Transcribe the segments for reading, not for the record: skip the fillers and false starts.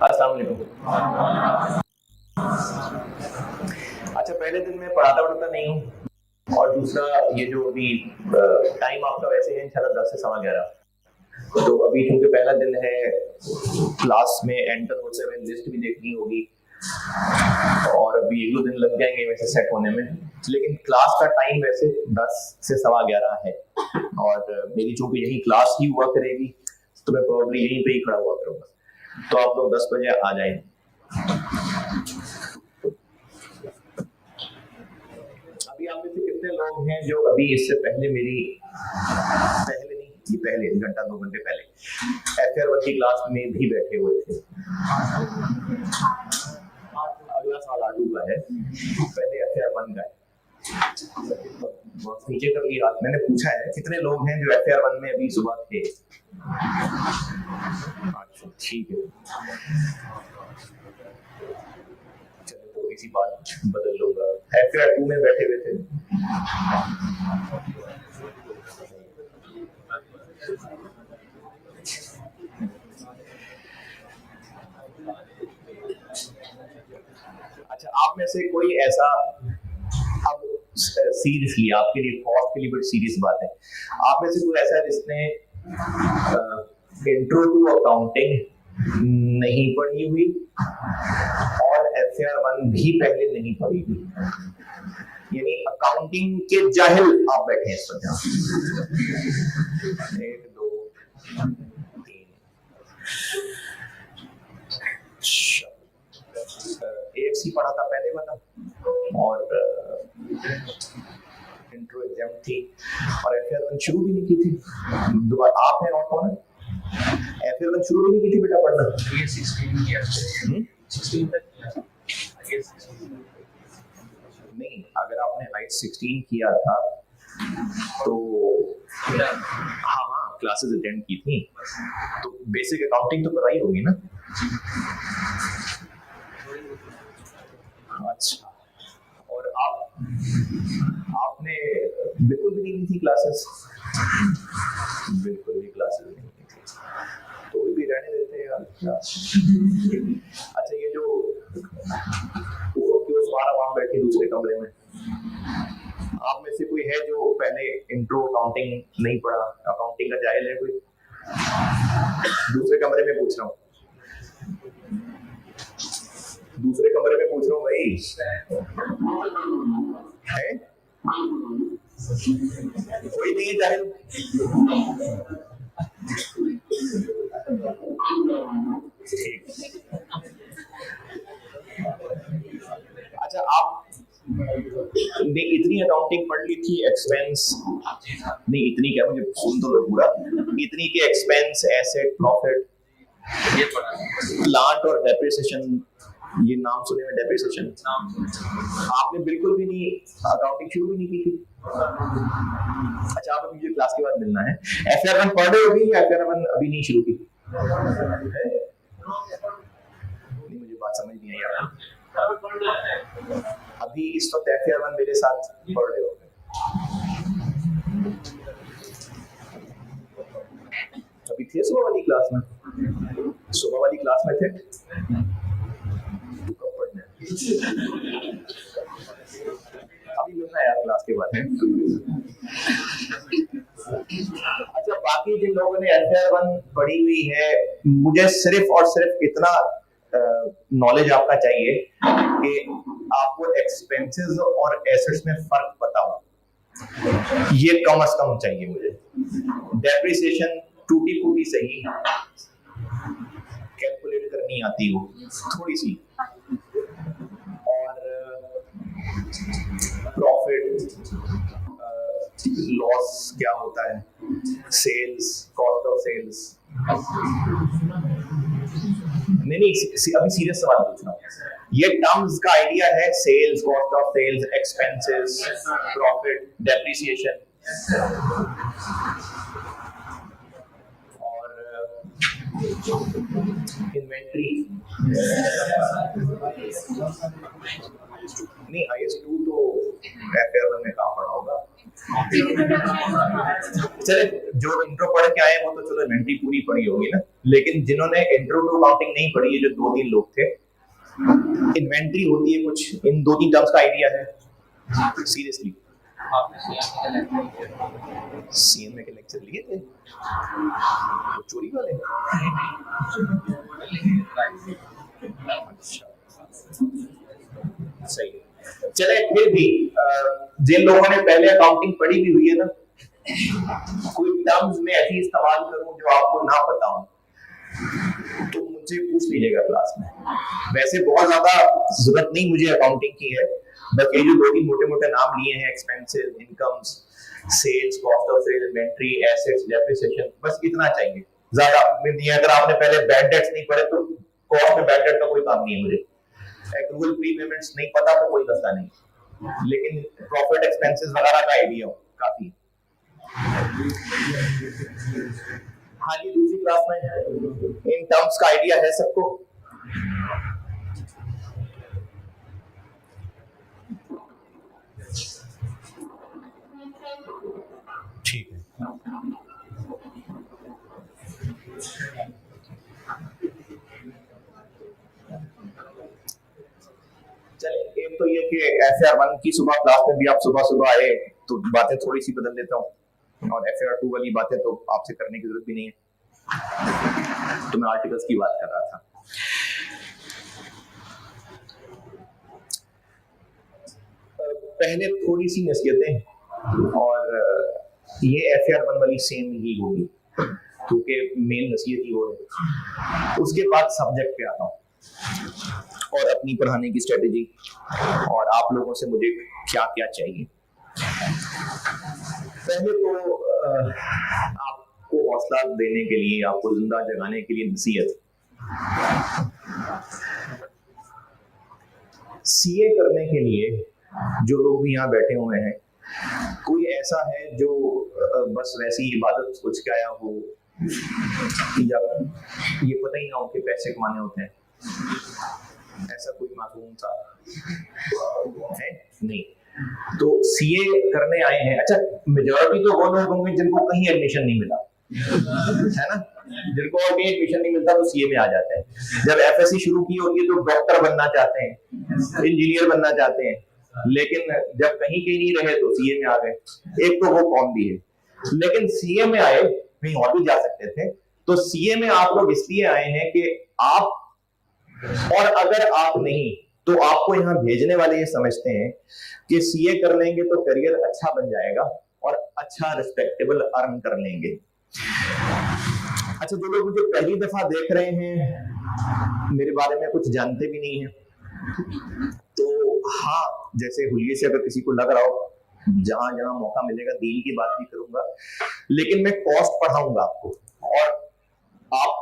अस्सलाम वालेकुम। अच्छा, पहले दिन मैं पढ़ाता नहीं हूँ, और दूसरा ये जो अभी टाइम आपका वैसे है इंशाल्लाह 10 से 11:15, तो अभी क्योंकि पहला दिन है, क्लास में एंटर होते हुए लिस्ट भी देखनी होगी, और अभी 1-2 दिन लग जाएंगे वैसे सेट होने में, लेकिन क्लास का टाइम वैसे 10 से 11:15 है, और मेरी चूंकि यही क्लास ही हुआ करेगी तो मैं प्रॉब्ली यहीं पे ही खड़ा हुआ करूँगा, तो आप लोग 10 बजे आ जाएं। अभी आप में से कितने लोग हैं जो अभी इससे पहले पहले 1 घंटा 2 घंटे पहले FR1 की क्लास में भी बैठे हुए थे? अगला साल आलू का है, पहले FR1 का है। बहुत नीचे कर लिया, मैंने पूछा है कितने लोग हैं जो FR1 में अभी सुबह थे? अच्छा, ठीक है, चलो तो इसी बात बदल लूंगा। FR2 में बैठे हुए थे। अच्छा, आप में से कोई ऐसा, अब सीरियसली आपके लिए, कॉस्ट के लिए बड़ी सीरियस बात है, आप में से कोई ऐसा है जिसने इंट्रो टू अकाउंटिंग नहीं पढ़ी हुई और FR1 भी पहले नहीं पढ़ी हुई, यानी अकाउंटिंग के जाहिल आप बैठे हैं इस वक्त? 1 2 3 AFC पढ़ा था पहले वाला, और इंट्रो एग्जाम थी, और FR1 शुरू भी नहीं की थी। दोबारा आप हैं और कौन है? FR1 शुरू भी नहीं की थी बेटा पढ़ना? 16 किया, 16 तक नहीं, अगर आपने हाइट 16 किया था तो हाँ क्लासेस अटेंड की थी, तो बेसिक अकाउंटिंग तो कराई होगी ना? अच्छा, और आपने बिल्कुल भी नहीं ली थी क्लासेस? बिल्कुल भी क्लासेस नहीं ली थी, तो भी रहने देते हैं यार। अच्छा, ये जो वहाँ बैठे दूसरे कमरे में, आप में से कोई है जो पहले इंट्रो अकाउंटिंग नहीं पढ़ा, अकाउंटिंग का जाहिल है कोई? दूसरे कमरे में पूछ रहा हूँ, दूसरे कमरे में पूछ रहा हूँ भाई, है कोई नहीं है जाहिल? अच्छा, आप ने इतनी अकाउंटिंग पढ़ ली थी, एक्सपेंस नहीं, इतनी क्या, मुझे सुन तो लो पूरा, इतनी के एक्सपेंस, एसेट, प्रॉफिट, प्लांट और डेप्रिसिएशन, ये नाम सुने में डेप्रिसिएशन, आपने बिल्कुल भी नहीं, अकाउंटिंग शुरू भी नहीं की थी? अच्छा, आप मुझे क्लास के बाद मिलना है। FR1 पढ़ रहे होगी या FR1 अभी नहीं शुरू की? नहीं, मुझे बात समझ नहीं आई आपकी। अभी इस वक्त FR1 मेरे साथ पढ़ रहे हो? अभी थे सुबह वाली क्लास में? सुबह वाली क्लास में थे? कब पढ़ना है? अभी मिलना है यार क्लास के बाद है। अच्छा, बाकी जिन लोगों ने FR1 पढ़ी हुई है, मुझे सिर्फ और सिर्फ इतना नॉलेज आपका चाहिए कि आपको एक्सपेंसेस और एसेट्स में फर्क पता हो, ये कम से कम चाहिए मुझे। डेप्रिसिएशन टूटी फूटी सही, कैलकुलेट करनी आती हो थोड़ी सी, और प्रॉफिट लॉस क्या होता है, सेल्स, कॉस्ट ऑफ सेल्स। नहीं, अभी सीरियस सवाल पूछ रहा हूँ, ये टर्म्स का आइडिया है, sales, cost of sales, expenses, profit, depreciation, और इन्वेंट्री। नहीं, IS2 तो FR1 में कहाँ पढ़ा होगा, चले जो इंट्रो पढ़ के आए वो तो चलो इन्वेंटरी पूरी पढ़ी होगी ना, लेकिन जिन्होंने इंट्रो टू अकाउंटिंग नहीं पढ़ी है, जो 2-3 लोग थे, इन्वेंटरी होती है कुछ, इन 2-3 टर्म्स का आइडिया है सीरियसली? सीएमए के लेक्चर लिए थे वो चोरी वाले? अच्छा सही है। चले फिर भी जिन लोगों ने पहले अकाउंटिंग पढ़ी भी हुई है ना, कोई टर्म्स में ऐसी इस्तेमाल करूं जो आपको ना पता हो तो मुझसे पूछ लीजिएगा क्लास में। वैसे बहुत ज्यादा जरूरत नहीं मुझे अकाउंटिंग की है, बस ये जो 2-3 मोटे-मोटे नाम लिए हैं, expenses, incomes, sales, cost of sale, inventory, assets, depreciation, बस इतना चाहिए, ज्यादा नहीं। अगर आपने पहले बैड डेट्स नहीं पढ़े तो कॉस्ट में बैड डेट का कोई काम नहीं है मुझे। एक्रूअल प्रीपेमेंट्स नहीं पता तो कोई मसला नहीं, लेकिन प्रॉफिट एक्सपेंसेस वगैरह का आइडिया हो काफी। हाँ जी, दूसरी क्लास में इन टर्म्स का आइडिया है सबको? ठीक है। चलिए, एक तो ये कि FR1 की सुबह क्लास में भी आप सुबह सुबह आए तो बातें थोड़ी सी बदल देता हूँ, और FR2 वाली बातें तो आपसे करने की जरूरत भी नहीं है, तो मैं आर्टिकल्स की बात कर रहा था। पहले थोड़ी सी नसीहतें, और ये FR1 वाली सेम ही होगी क्योंकि मेन नसीहत ही वो है। उसके बाद सब्जेक्ट पे आता हूँ और अपनी पढ़ाने की स्ट्रेटेजी, और आप लोगों से मुझे क्या क्या चाहिए। पहले तो आपको हौसला देने के लिए, आपको जिंदा जगाने के लिए नसीहत, सीए करने के लिए जो लोग भी यहाँ बैठे हुए हैं, कोई ऐसा है जो बस वैसी इबादत सोच के आया हो, या ये पता ही ना हो कि पैसे कमाने होते हैं, ऐसा कोई मासूम सा है नहीं? तो सीए करने आए हैं। अच्छा, मेजॉरिटी तो वो लोग होंगे जिनको कहीं एडमिशन नहीं मिला है ना, जिनको कहीं एडमिशन नहीं मिलता तो सीए में आ जाते हैं। जब एफएससी शुरू की होगी तो डॉक्टर बनना चाहते हैं, इंजीनियर बनना चाहते हैं, लेकिन जब कहीं नहीं रहे तो सीए में आ गए। एक तो वो कौम भी है, लेकिन सीए में आए, कहीं और भी जा सकते थे। तो सीए में आप लोग इसलिए आए हैं कि आप, और अगर आप नहीं तो आपको यहाँ भेजने वाले ये समझते हैं कि सीए कर लेंगे तो करियर अच्छा बन जाएगा और अच्छा रिस्पेक्टेबल अर्न कर लेंगे। अच्छा, जो लोग मुझे पहली दफा देख रहे हैं, मेरे बारे में कुछ जानते भी नहीं है, तो हाँ, जैसे हुलिये से अगर किसी को लग रहा हो, जहां जहां मौका मिलेगा दीन की बात भी करूंगा, लेकिन मैं कॉस्ट पढ़ाऊंगा आपको। और आप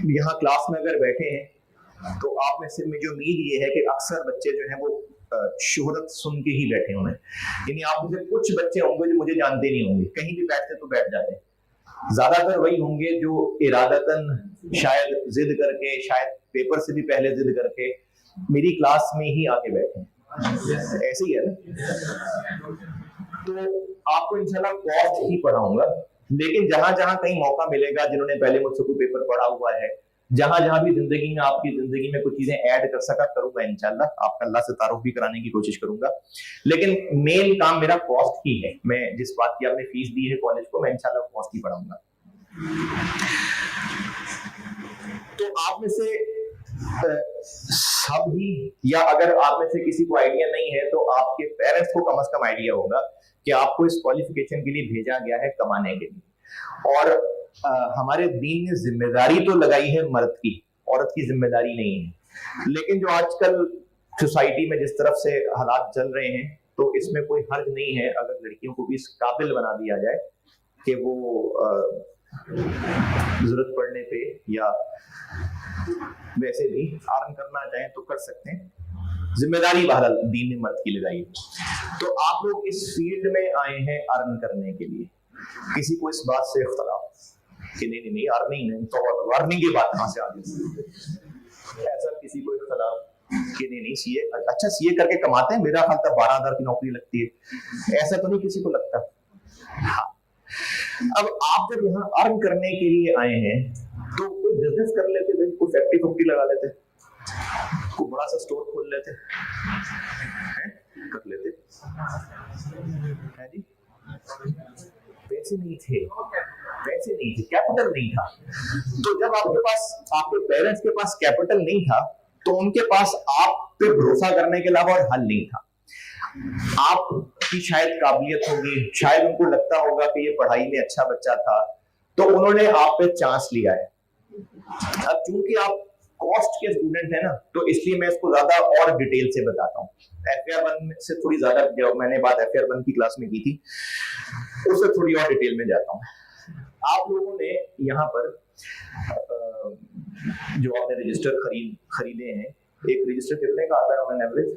यहाँ क्लास में अगर बैठे हैं तो आप में से मुझे उम्मीद ये है कि अक्सर बच्चे जो हैं वो शोहरत सुन के ही बैठे हुए हैं, यानी आप में से कुछ बच्चे होंगे जो मुझे जानते नहीं होंगे, कहीं भी बैठते तो बैठ जाते हैं। ज्यादातर वही होंगे जो इरादतन, शायद जिद करके, शायद पेपर से भी पहले जिद करके मेरी क्लास में ही आके बैठे हैं। ऐसे ही है ना? तो आपको इंशाल्लाह कॉस्ट ही पढ़ाऊंगा, लेकिन जहां जहां कहीं मौका मिलेगा, जिन्होंने पहले मुझसे कोई पेपर पढ़ा हुआ है, जहां जहां भी जिंदगी में, आपकी जिंदगी में कुछ चीजें ऐड कर सका करूंगा इंशाल्लाह। आपका अल्लाह से तारुफ भी कराने की कोशिश करूंगा, लेकिन मेन काम मेरा कॉस्ट ही है। मैं जिस बात की आपने फीस दी है कॉलेज को, मैं इंशाल्लाह कॉस्ट ही पढ़ाऊंगा। तो आप में से सब ही, या अगर आप में से किसी को आइडिया नहीं है तो आपके पेरेंट्स को कम से कम आइडिया होगा कि आपको इस क्वालिफिकेशन के लिए भेजा गया है कमाने के लिए। और हमारे दीन ने जिम्मेदारी तो लगाई है मर्द की, औरत की जिम्मेदारी नहीं है। लेकिन जो आजकल सोसाइटी में जिस तरफ से हालात चल रहे हैं, तो इसमें कोई हर्ज नहीं है अगर लड़कियों को भी इस काबिल बना दिया जाए कि वो जरूरत पड़ने पे या वैसे भी अर्न करना चाहें तो कर सकते हैं। जिम्मेदारी बहरहाल दीन ने मर्द की लगाई है। तो आप लोग इस फील्ड में आए हैं अर्न करने के लिए। किसी को इस बात से इख्तलाफ कि नहीं अर्निंग नहीं, तो अर्निंग की बात कहां से आ गई? ऐसा किसी को इख्तलाफ? कि नहीं सीए अच्छा, सीए करके कमाते हैं, मेरा ख्याल था 12,000 की नौकरी लगती है, ऐसा तो नहीं किसी को लगता। हाँ। अब आप जब यहाँ अर्न करने के लिए आए हैं तो कोई बिजनेस कर लेते भाई, कोई फैक्ट्री लगा लेते, कोई बड़ा सा स्टोर खोल लेते, कर लेते है जी। पैसे नहीं थे, कैपिटल नहीं था। तो जब आपके पास, आपके पेरेंट्स के पास कैपिटल नहीं था तो उनके पास आप पे भरोसा करने के अलावा और हल नहीं था। आपकी शायद काबिलियत होगी, शायद उनको लगता होगा कि ये पढ़ाई में अच्छा बच्चा था, तो उन्होंने आप पे चांस लिया है। अब चूंकि आप कॉस्ट के स्टूडेंट है ना, तो इसलिए मैं इसको ज्यादा और डिटेल से बताता हूँ। FAR1 से थोड़ी ज्यादा, जो मैंने बात FAR1 की क्लास में की थी, उससे थोड़ी और डिटेल में जाता हूँ। आप लोगों ने यहाँ पर जो आपने रजिस्टर खरीदे हैं, एक रजिस्टर कितने का आता है ऑन एवरेज?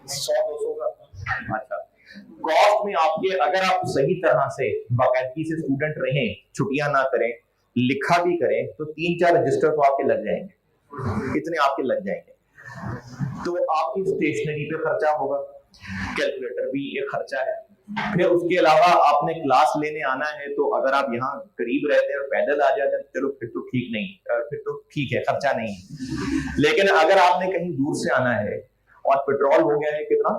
100-200 का। अच्छा, कॉस्ट में आपके, अगर आप सही तरह से बाकायदगी से स्टूडेंट रहें, छुट्टियां ना करें, लिखा भी करें, तो 3-4 रजिस्टर तो आपके लग जाएंगे, इतने आपके लग जाएंगे। तो आपकी स्टेशनरी पे खर्चा होगा, कैलकुलेटर भी एक खर्चा है, फिर उसके अलावा आपने क्लास लेने आना है, तो अगर आप यहाँ करीब रहते हैं और पैदल आ जाते हैं, चलो फिर तो ठीक नहीं, फिर तो ठीक है, खर्चा नहीं है। लेकिन अगर आपने कहीं दूर से आना है और पेट्रोल हो गया है कितना,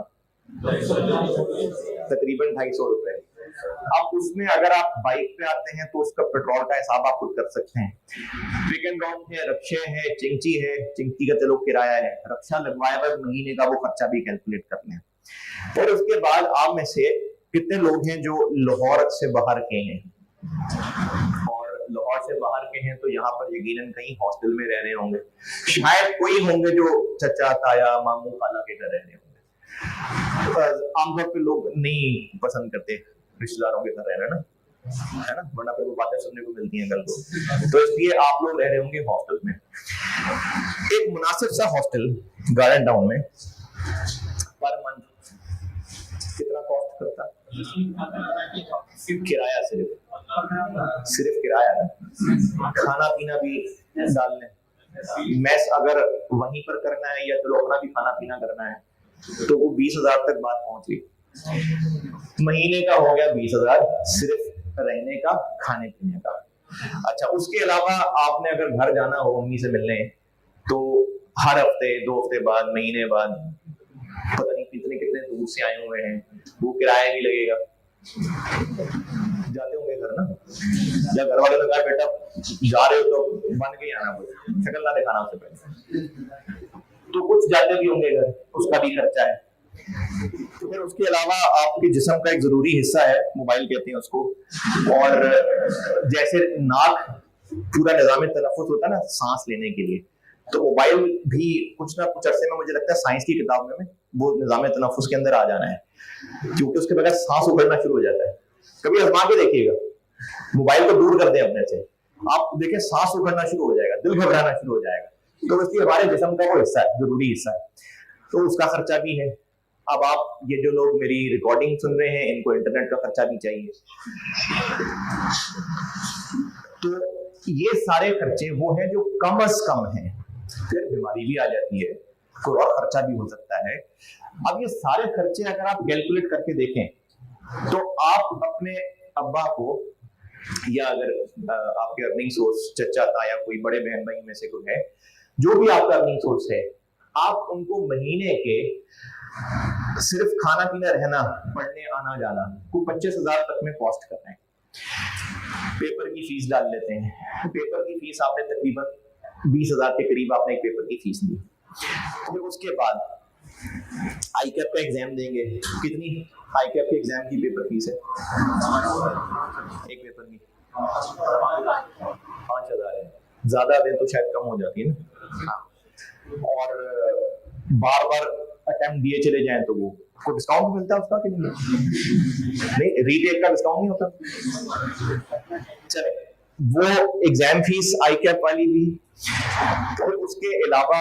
तकरीबन 250 रुपए, अब उसमें अगर आप बाइक पे आते हैं तो उसका पेट्रोल का हिसाब आप खुद कर सकते हैं। पिक एंड ड्रॉप है, रक्षे है, चिंची है, चिंची का चलो किराया है, रक्षा लगवाया हुआ महीने का, वो खर्चा भी कैलकुलेट कर लें। और उसके बाद आप में से कितने लोग हैं जो लाहौर से बाहर के हैं, और लाहौर से बाहर के हैं तो यहाँ पर यकीनन कहीं हॉस्टल में रह रहे होंगे, शायद कोई होंगे जो चचा ताया मामू खाला के घर रह रहे होंगे। आमतौर पे लोग नहीं पसंद करते रिश्तेदारों के घर रहना ना, है ना, वरना फिर वो बातें सुनने को मिलती हैं कल को। तो इसलिए आप लोग रह रहे होंगे हॉस्टल में। एक मुनासिब सा हॉस्टल गार्डन टाउन में पर मंथ कितना कॉस्ट करता है? किराया, सिर्फ किराया ना, खाना पीना भी डाल लें, मैस अगर वहीं पर करना है या तो अपना भी खाना पीना करना है, तो वो 20,000 तक बात पहुंच गई। महीने का हो गया 20,000 सिर्फ रहने का, खाने पीने का। अच्छा, उसके अलावा आपने अगर घर जाना हो मम्मी से मिलने, तो हर हफ्ते, 2 हफ्ते बाद, महीने बाद, पता नहीं कितने दूर से आए हुए हैं, वो किराया भी लगेगा। जाते होंगे घर ना, या घर वाले ने कहा बेटा जा रहे हो तो बन के ही आना, शक्ल ना दिखाना उससे पहले, तो कुछ जाते भी होंगे घर, उसका भी खर्चा है। तो फिर उसके अलावा आपके जिस्म का एक जरूरी हिस्सा है, मोबाइल कहते हैं उसको, और जैसे नाक पूरा निजाम तनफ्फुस होता है ना सांस लेने के लिए, तो मोबाइल भी कुछ ना कुछ अरसे में, मुझे लगता है साइंस की किताब में वो निजाम तनफ्फुस के अंदर आ जाना है, क्योंकि उसके बगैर सांस उखड़ना शुरू हो जाता है। कभी आजमा के देखिएगा, मोबाइल को दूर कर दें अपने से, आप देखें सांस उखड़ना शुरू हो जाएगा, दिल घबराना शुरू हो जाएगा। तो इसलिए हमारे जिस्म का वो हिस्सा है, जरूरी हिस्सा है, तो उसका खर्चा भी है। अब आप ये जो लोग मेरी रिकॉर्डिंग सुन रहे हैं, इनको इंटरनेट का खर्चा भी चाहिए। तो ये सारे खर्चे वो हैं जो कम अज कम हैं। फिर बीमारी भी आ जाती है, कोई और खर्चा भी हो सकता है। अब ये सारे खर्चे अगर आप कैलकुलेट करके देखें, तो आप अपने अब्बा को, या अगर आपके अर्निंग सोर्स चचा था या कोई बड़े बहन भाई में से कोई है, जो भी आपका अर्निंग सोर्स है, आप उनको महीने के सिर्फ खाना पीना रहना, पढ़ने आना जाना को 25,000 तक में कॉस्ट कर रहे हैं। पेपर की फीस डाल लेते हैं, पेपर की फीस आपने तकरीबन 20,000 के करीब आपने एक पेपर की फीस दी। फिर उसके बाद आईकैप का एग्जाम देंगे, कितनी आईकैप के एग्जाम की पेपर फीस है? एक पेपर की 5,000 है, ज्यादा दें तो शायद कम हो जाती है ना। और बार बार अटेम्प्ट दिए चले जाएं तो वो कोई डिस्काउंट मिलता है उसका कि नहीं, रीटेक का डिस्काउंट नहीं होता। चले, वो एग्जाम फीस आईकैप वाली भी। फिर उसके अलावा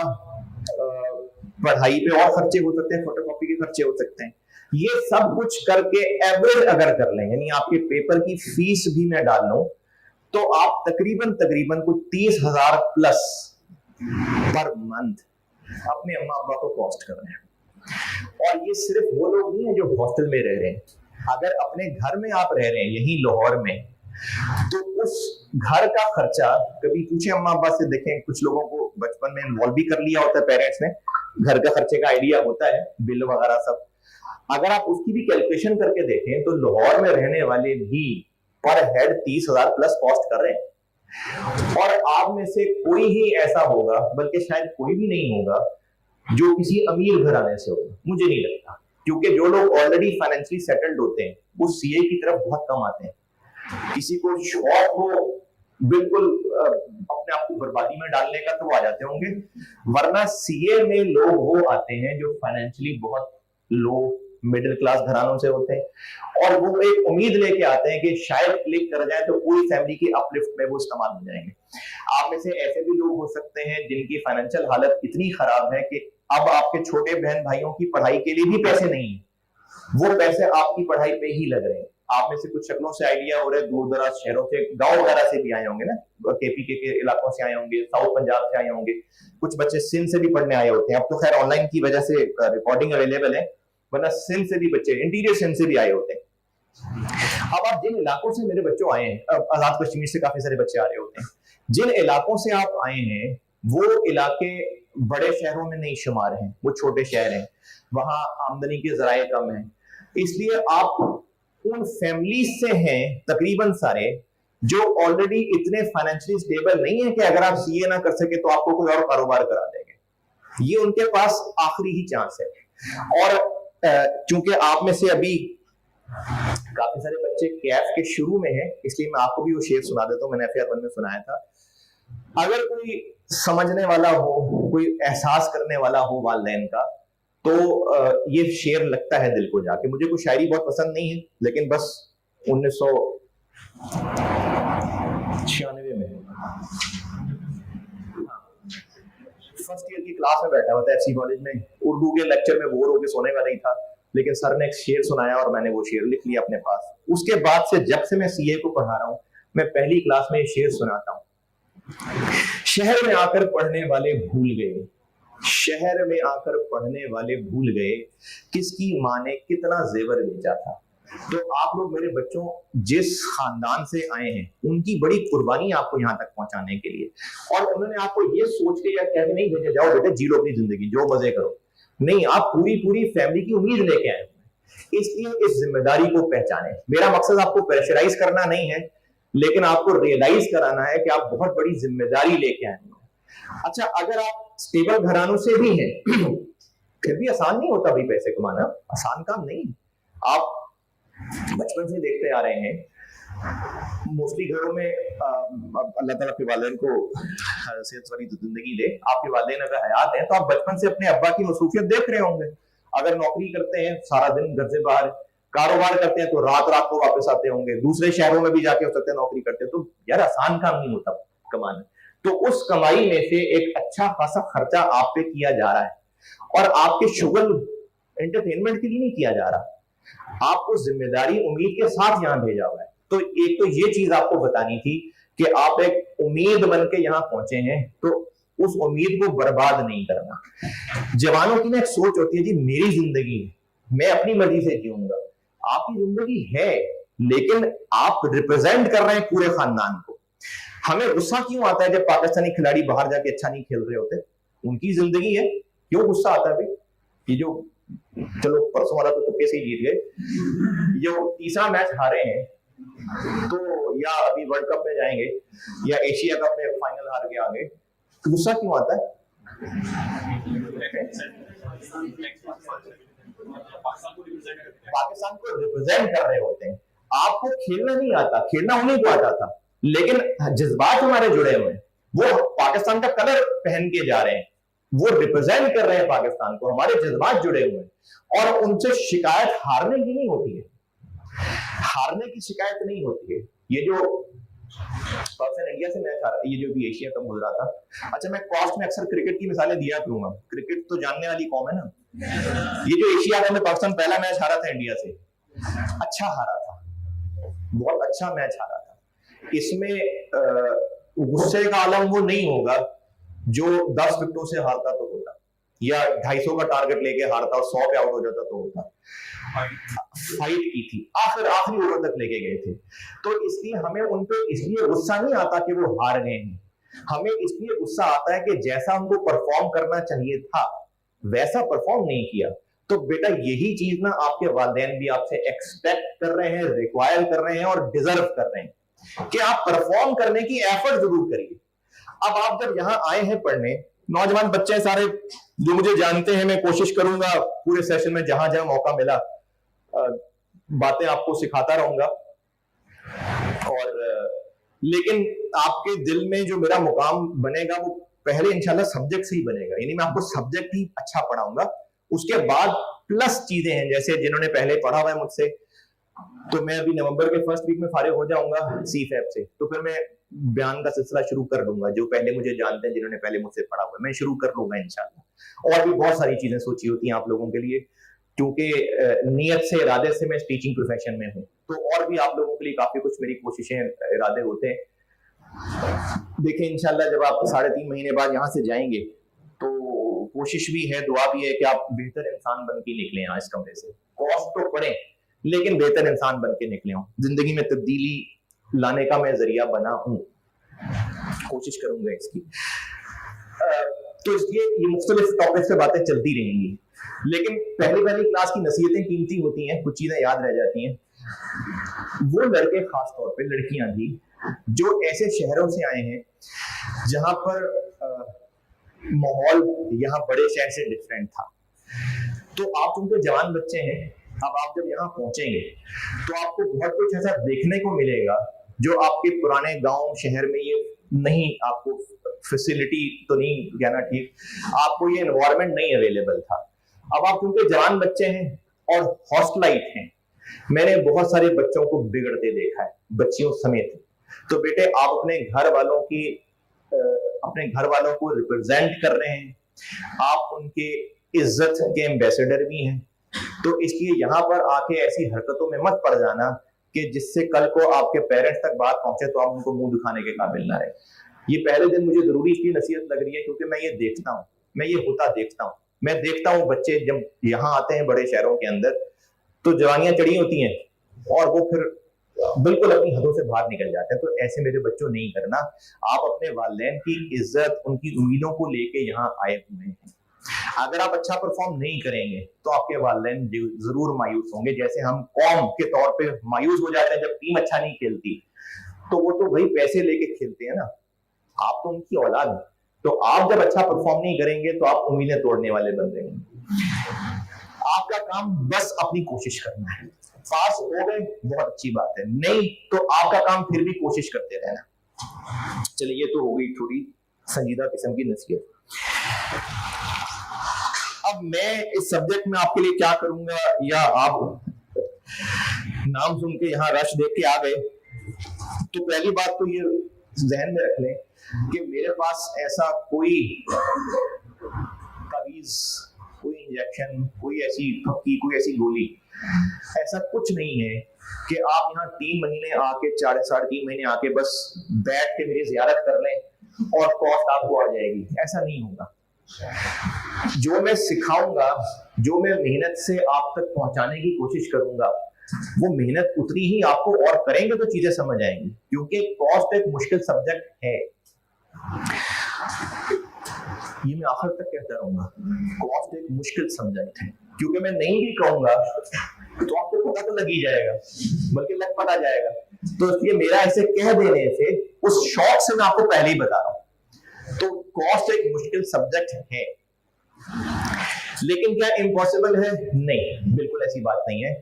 पढ़ाई पे और खर्चे हो सकते हैं, फोटोकॉपी के खर्चे हो सकते हैं। ये सब कुछ करके एवरेज अगर कर लें, यानी आपके पेपर की फीस भी मैं डाल लूं, तो आप तकरीबन कुछ 30,000 प्लस पर मंथ अपने अम्मा अब्बा को कॉस्ट कर रहे हैं। और ये सिर्फ वो लोग नहीं है जो हॉस्टल में रह रहे हैं, अगर अपने घर में आप रह रहे हैं यही लाहौर में, तो उस घर का खर्चा कभी पूछे अम्मा अब्बा से, देखें कुछ लोगों को बचपन में इन्वॉल्व भी कर लिया होता है पेरेंट्स ने, घर का खर्चे का आइडिया होता है, बिल वगैरह सब, अगर आप उसकी भी कैलकुलेशन करके देखें तो लाहौर में रहने वाले भी पर हेड 30,000 प्लस कॉस्ट कर रहे हैं। और आप में से कोई ही ऐसा होगा, बल्कि शायद कोई भी नहीं होगा, जो किसी अमीर घराने से होगा, मुझे नहीं लगता, क्योंकि जो लोग ऑलरेडी फाइनेंशियली सेटल्ड होते हैं वो सीए की तरफ बहुत कम आते हैं। किसी को शौक हो बिल्कुल अपने आप को बर्बादी में डालने का तो वो आ जाते होंगे, वरना सीए में लोग वो आते हैं जो फाइनेंशियली बहुत लो मिडिल क्लास घरानों से होते हैं, और वो एक उम्मीद लेके आते हैं कि शायद क्लिक कर जाए तो पूरी फैमिली की अपलिफ्ट में वो इस्तेमाल हो जाएंगे। आप में से ऐसे भी लोग हो सकते हैं जिनकी फाइनेंशियल हालत इतनी खराब है कि अब आपके छोटे बहन भाइयों की पढ़ाई के लिए भी पैसे नहीं है, वो पैसे आपकी पढ़ाई पे ही लग रहे हैं। आप में से कुछ शक्लों से आइडिया हो रहा है, दूर दराज शहरों से, गांव वगैरह से भी आए होंगे ना, केपी के इलाकों से आए होंगे, साउथ पंजाब से आए होंगे, कुछ बच्चे सिंध से भी पढ़ने आए होते हैं। अब तो खैर ऑनलाइन की वजह से रिकॉर्डिंग अवेलेबल है, वरना सिंध से भी बच्चे, इंटीरियर सिंध से भी आए होते हैं। अब आप जिन इलाकों से मेरे बच्चों आए हैं, आजाद कश्मीर से काफी सारे बच्चे आ रहे होते हैं, जिन इलाकों से आप आए हैं वो इलाके बड़े शहरों में नहीं शुमार हैं, वो छोटे शहर हैं, वहां आमदनी के जराए कम हैं, इसलिए आप उन फैमिली से हैं तकरीबन सारे जो ऑलरेडी इतने फाइनेंशियली स्टेबल नहीं है कि अगर आप सीए ना कर सके तो आपको कोई और कारोबार करा देंगे। ये उनके पास आखिरी ही चांस है। और चूंकि आप में से अभी काफी सारे बच्चे कैफ के शुरू में हैं, इसलिए मैं आपको भी वो शेर सुना देता हूँ, मैंने FR1 में सुनाया था। अगर कोई समझने वाला हो, कोई एहसास करने वाला हो वालिदैन का, तो ये शेर लगता है दिल को जाके। मुझे कोई शायरी बहुत पसंद नहीं है, लेकिन बस 1996 में फर्स्ट ईयर की क्लास में बैठा हुआ था FC कॉलेज में, उर्दू के लेक्चर में बोर होकर सोने वाला ही था, लेकिन सर ने एक शेर सुनाया और मैंने वो शेर लिख लिया अपने पास। उसके बाद से जब से मैं सीए को पढ़ा रहा हूं, मैं पहली क्लास में ये शेर सुनाता हूं। शहर में आकर पढ़ने वाले भूल गए, शहर में आकर पढ़ने वाले भूल गए, किसकी माँ ने कितना जेवर बेचा था। तो आप लोग मेरे बच्चों जिस खानदान से आए हैं उनकी बड़ी कुर्बानी आपको यहाँ तक पहुंचाने के लिए, और उन्होंने आपको ये सोच के या कह के नहीं भेजा जाओ बेटे जी लो अपनी जिंदगी, जो मजे करो, नहीं, आप पूरी पूरी फैमिली की उम्मीद लेके आए। इसलिए इस जिम्मेदारी को पहचाने। मेरा मकसद आपको प्रेशराइज करना नहीं है, लेकिन आपको रियलाइज कराना है कि आप बहुत बड़ी जिम्मेदारी लेके आए हैं। अच्छा, अगर आप स्टेबल घरानों से भी हैं फिर भी आसान नहीं होता भाई, पैसे कमाना आसान काम नहीं। आप बचपन से देखते आ रहे हैं मोस्टली घरों में, अल्लाह ताला आपके वालिदैन को सेहत वाली जिंदगी दे, आपके वालिदैन अगर हयात हैं तो आप बचपन से अपने अब्बा की मसरूफियत देख रहे होंगे। अगर नौकरी करते हैं सारा दिन घर से बाहर, कारोबार करते हैं तो रात रात को वापस आते होंगे, दूसरे शहरों में भी जाके हो सकते हैं नौकरी करते हैं, तो यार आसान काम नहीं होता कमाना। तो उस कमाई में से एक अच्छा खासा खर्चा आप पे किया जा रहा है, और आपके शुगल एंटरटेनमेंट के लिए नहीं किया जा रहा, आपको जिम्मेदारी उम्मीद के साथ यहाँ भेजा हुआ है। तो एक तो ये चीज आपको बतानी थी कि आप एक उम्मीद बन के यहाँ पहुंचे हैं, तो उस उम्मीद को बर्बाद नहीं करना। जवानों की ना एक सोच होती है, जी मेरी जिंदगी है, मैं अपनी मर्जी से जीऊंगा। आपकी जिंदगी है, लेकिन आप रिप्रेजेंट कर रहे हैं पूरे खानदान को। हमें गुस्सा क्यों आता है जब पाकिस्तानी खिलाड़ी बाहर जाके अच्छा नहीं खेल रहे होते? उनकी जिंदगी है, क्यों गुस्सा आता है भाई? ये जो चलो परसों वाला तो तुक्के से ही जीत गए, जो तीसरा मैच हारे हैं, तो या अभी वर्ल्ड कप में जाएंगे या एशिया कप में फाइनल हार के आगे, तो गुस्सा क्यों आता है? पाकिस्तान को रिप्रेजेंट कर रहे होते हैं। आपको खेलना नहीं आता, खेलना उन्हीं को आता था, लेकिन जज्बात हमारे जुड़े हुए हैं। वो पाकिस्तान का कलर पहन के जा रहे हैं, वो रिप्रेजेंट कर रहे हैं पाकिस्तान को, हमारे जज्बात जुड़े हुए हैं। और उनसे शिकायत हारने की नहीं होती है, हारने की शिकायत नहीं होती है। ये जो पाकिस्तान इंडिया से मैच हारा, ये जो भी एशिया कप गुजरा था, अच्छा मैं कॉस्ट में अक्सर क्रिकेट की मिसालें दिया करूंगा, क्रिकेट तो जानने वाली कौम है ना। ये जो एशिया कप में पाकिस्तान पहला मैच हारा था इंडिया से, अच्छा हारा था, बहुत अच्छा मैच हारा था। इसमें गुस्से का आलम वो नहीं होगा जो 10 विकेटों से हारता तो होता, या 250 का टारगेट लेके हारता और 100 पे आउट हो जाता तो होता। फाइट की थी, आखिरी ओवर तक लेके गए थे। तो इसलिए हमें उन पे इसलिए गुस्सा नहीं आता कि वो हार गए हैं, हमें इसलिए गुस्सा आता है कि जैसा हमको परफॉर्म करना चाहिए था वैसा परफॉर्म नहीं किया। तो बेटा यही चीज ना आपके वालिदैन भी आपसे एक्सपेक्ट कर रहे हैं, रिक्वायर कर रहे हैं और डिजर्व कर रहे हैं कि आप परफॉर्म करने की एफर्ट जरूर करिए। अब आप जब यहां आए हैं पढ़ने, नौजवान बच्चे सारे जो मुझे जानते हैं, मैं कोशिश करूंगा पूरे सेशन में जहां जहां मौका मिला बातें आपको सिखाता रहूंगा। और लेकिन आपके दिल में जो मेरा मुकाम बनेगा वो पहले इंशाल्लाह सब्जेक्ट से ही बनेगा, यानी मैं आपको सब्जेक्ट ही अच्छा पढ़ाऊंगा, उसके बाद प्लस चीजें हैं जैसे जिन्होंने पहले पढ़ा हुआ है मुझसे, तो मैं अभी नवंबर के फर्स्ट वीक में फारिग हो जाऊंगा CFAP से, तो फिर मैं बयान का सिलसिला शुरू कर दूंगा। जो पहले मुझे जानते हैं, जिन्होंने पहले मुझसे पढ़ा हुआ है, मैं शुरू कर लूंगा इंशाल्लाह। और भी बहुत सारी चीजें सोची होती हैं आप लोगों के लिए, क्योंकि नीयत से, इरादे से मैं टीचिंग प्रोफेशन में हूँ, तो और भी आप लोगों के लिए काफी कुछ मेरी कोशिशें, इरादे होते हैं। देखें इंशाल्लाह जब आप 3.5 महीने बाद यहाँ से जाएंगे तो कोशिश भी है, दुआ भी है कि आप बेहतर इंसान बन के निकले यहाँ इस कमरे से। कॉस्ट तो पड़े लेकिन बेहतर इंसान बन के निकले हों, जिंदगी में तब्दीली लाने का मैं जरिया बना हूँ, कोशिश करूंगा इसकी। तो इसलिए ये मुख्तलिफ टॉपिक पे बातें चलती रहेंगी, लेकिन पहली क्लास की नसीहतें कीमती होती हैं, कुछ चीजें याद रह जाती हैं। वो लड़के, खास तौर पे लड़कियां भी, जो ऐसे शहरों से आए हैं जहां पर माहौल यहाँ बड़े शहर से डिफरेंट था, तो आप उनके जवान बच्चे हैं, अब आप जब यहाँ पहुंचेंगे तो आपको बहुत कुछ ऐसा देखने को मिलेगा जो आपके पुराने गांव शहर में ये नहीं, आपको फैसिलिटी तो नहीं कहना ठीक, आपको ये एनवायरनमेंट नहीं अवेलेबल था। अब आप उनके जवान बच्चे हैं और हॉस्टलाइट हैं, मैंने बहुत सारे बच्चों को बिगड़ते देखा है, बच्चियों समेत। तो बेटे आप अपने घर वालों को रिप्रेजेंट कर रहे हैं, आप उनके इज्जत के एम्बेसडर भी हैं, तो इसलिए यहाँ पर आके ऐसी हरकतों में मत पड़ जाना कि जिससे कल को आपके पेरेंट्स तक बात पहुंचे तो आप उनको मुंह दिखाने के काबिल ना रहे। ये पहले दिन मुझे जरूरी इसलिए नसीहत लग रही है क्योंकि मैं ये देखता हूँ, मैं ये होता देखता हूँ। मैं देखता हूँ बच्चे जब यहाँ आते हैं बड़े शहरों के अंदर तो जवानियां चढ़ी होती हैं और वो फिर बिल्कुल अपनी हदों से बाहर निकल जाते हैं। तो ऐसे मेरे बच्चों नहीं करना, आप अपने वालिदैन की इज्जत, उनकी उम्मीदों को लेके यहाँ आए हुए हैं। अगर आप अच्छा परफॉर्म नहीं करेंगे तो आपके वालिदैन जरूर मायूस होंगे, जैसे हम कौम के तौर पे मायूस हो जाते हैं जब टीम अच्छा नहीं खेलती, तो वो तो वही पैसे लेके खेलते हैं ना, आप तो उनकी औलाद हैं। तो आप जब अच्छा परफॉर्म नहीं करेंगे तो आप उम्मीदें तोड़ने वाले बन जाएंगे। आपका काम बस अपनी कोशिश करना है, पास हो गए बहुत अच्छी बात है, नहीं तो आपका काम फिर भी कोशिश करते रहना। चलिए ये तो हो गई थोड़ी संजीदा किस्म की नसीहत। अब मैं इस सब्जेक्ट में आपके लिए क्या करूंगा, या आप नाम सुन के यहाँ रश देख के आ गए, तो पहली बात तो ये जहन में रख लें कि मेरे पास ऐसा कोई तावीज, कोई इंजेक्शन, कोई ऐसी पक्की, कोई ऐसी गोली, ऐसा कुछ नहीं है कि आप यहाँ 3 महीने आके 3.5 महीने आके बस बैठ के मेरी जियारत कर लें और कॉस्ट आपको आ जाएगी, ऐसा नहीं होगा। जो मैं सिखाऊंगा, जो मैं मेहनत से आप तक पहुंचाने की कोशिश करूंगा, वो मेहनत उतनी ही आपको और करेंगे तो चीजें समझ आएंगी, क्योंकि कॉस्ट एक मुश्किल सब्जेक्ट है। ये मैं आखिर तक कहता रहूंगा, कॉस्ट एक मुश्किल सब्जेक्ट है, क्योंकि मैं नहीं भी कहूंगा तो आपको पता तो लग ही जाएगा, बल्कि लग पता जाएगा। तो इसलिए मेरा ऐसे कह देने से, उस शौक से मैं आपको पहले ही बता रहा हूं, तो कॉस्ट एक मुश्किल सब्जेक्ट है। लेकिन क्या इम्पॉसिबल है? नहीं, बिल्कुल ऐसी बात नहीं है।